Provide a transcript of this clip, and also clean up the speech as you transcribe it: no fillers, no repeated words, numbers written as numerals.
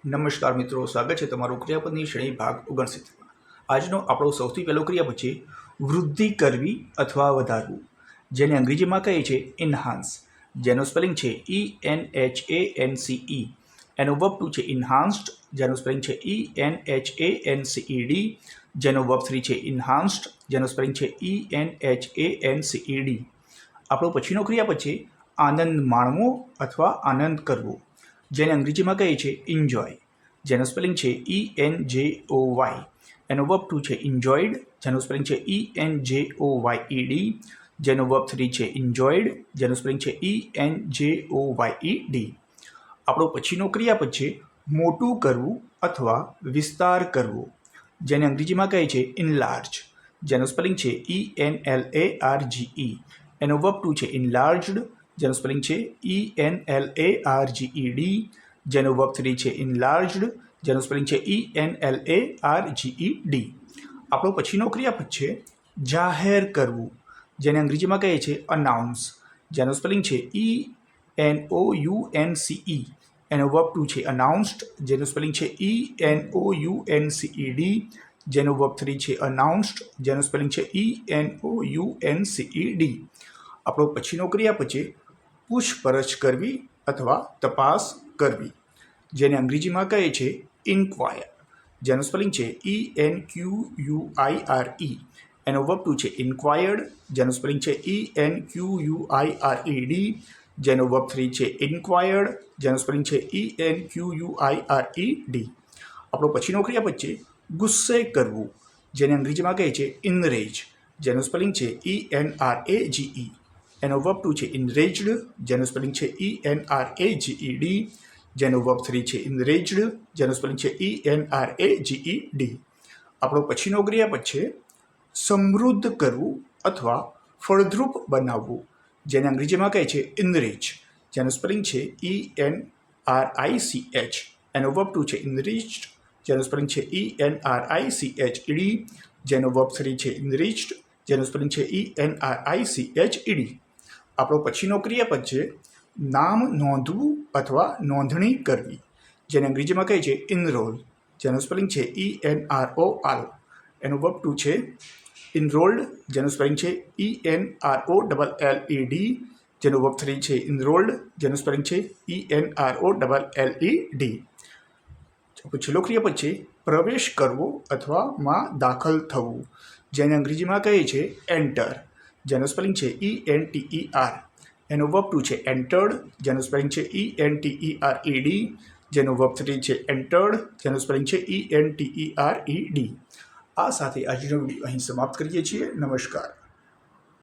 નમસ્કાર મિત્રો, સ્વાગત છે તમારું ક્રિયાપદની શ્રેણી ભાગ 69. આજનો આપણો સૌથી પહેલો ક્રિયાપદ છે વૃદ્ધિ કરવી અથવા વધારવું, જેને અંગ્રેજીમાં કહે છે ઇન્હાન્સ, જેનો સ્પેલિંગ છે ENHANCE. એનો વર્બ ટુ છે ઇન્હાન્સ્ડ, જેનો સ્પેલિંગ છે ENHANCED. જેનો વર્બ 3 છે ઇન્હાન્સ્ડ, જેનો સ્પેલિંગ છે ENHANCED. આપણો પછીનો ક્રિયાપદ છે આનંદ માણવો અથવા આનંદ કરવો, જેને અંગ્રેજીમાં કહે છે એન્જોય, જેનો સ્પેલિંગ છે ENJOY. એનો વર્બ ટુ છે એન્જોયડ, જેનો સ્પેલિંગ છે ENJOYED. જેનો વર્બ 3 છે એન્જોયડ, જેનો સ્પેલિંગ છે ENJOYED. આપણો પછીનો ક્રિયાપદ છે મોટું કરવું અથવા વિસ્તાર કરવો, જેને અંગ્રેજીમાં કહે છે ઇનલાર્જ, જેનો સ્પેલિંગ છે ENLARGE. એનો વર્બ ટુ છે ઇનલાર્જડ, જેનો સ્પેલિંગ છે ENLARGED. જેનો વર્બ 3 છે ઇનલાર્જડ, જેનો સ્પેલિંગ છે ENLARGED. આપણો પછીનો ક્રિયાપદ છે જાહેર કરવું, જેને અંગ્રેજીમાં કહે છે અનાઉન્સ, જેનો સ્પેલિંગ છે ENOUNCE. એનો વર્બ ટુ છે અનાઉન્સ્ડ, જેનું સ્પેલિંગ છે ENOUNCED. જેનો વર્બ 3 છે અનાઉન્સ્ડ, જેનું સ્પેલિંગ છે ENOUNCED. આપણો પછીનો ક્રિયાપદ છે પૂછપરછ કરવી અથવા તપાસ કરવી, જેને અંગ્રેજીમાં કહે છે ઇન્ક્વાયર, જેનું સ્પેલિંગ છે ENQUIRE. એનો વર્બ ટુ છે ઇન્ક્વાયર્ડ, જેનું સ્પેલિંગ છે ENQUIRED. જેનો વર્બ 3 છે ઇન્ક્વાયર્ડ, જેનું સ્પેલિંગ છે ENQUIRED. આપણો પછીનો ક્રિયાપદ છે ગુસ્સે કરવું, જેને અંગ્રેજીમાં કહે છે ઇનરેજ, જેનું સ્પેલિંગ છે ENRAGE. એનો વર્બ ટુ છે ઇનરેજડ, જેનું સ્પેલિંગ છે ENRAGED. જેનો વર્બ 3 છે ઇનરેજડ, જેનું સ્પેલિંગ છે ENRAGED. આપણો પછીનો ક્રિયાપદ છે સમૃદ્ધ કરવું અથવા ફળદ્રુપ બનાવવું, જેને અંગ્રેજીમાં કહે છે ઇનરિચ, જેનું સ્પેલિંગ છે ENRICH. એનો વર્બ ટુ છે ઇનરિચ્ડ, જેનું સ્પેલિંગ છે ENRICHED. જેનો વર્બ 3 છે ઇનરિચ્ડ, જેનું સ્પેલિંગ છે ENRICHED. આપણો પછીનો ક્રિયાપદ છે નામ નોંધવું અથવા નોંધણી કરવી, જેને અંગ્રેજીમાં કહે છે ઇનરોલ, જેનું સ્પેલિંગ છે ENROL. એનો વર્બ ટુ છે ઇનરોલ્ડ, જેનું સ્પેલિંગ છે ENROLLED. જેનો વર્બ 3 છે ઇનરોલ્ડ, જેનું સ્પેલિંગ છે ENROLLED. છેલ્લો ક્રિયાપદ છે પ્રવેશ કરવો અથવા માં દાખલ થવું, જેને અંગ્રેજીમાં કહે છે એન્ટર, જેનું સ્પેલિંગ છે ENTER. એનો વર્બ ટુ છે એન્ટર્ડ, જેનું સ્પેલિંગ છે ENTERED. જેનો વર્બ 3 છે એન્ટર્ડ, જેનું સ્પેલિંગ છે ENTERED. આ સાથે આજનો વિડીયો અહીં સમાપ્ત કરીએ છીએ. નમસ્કાર.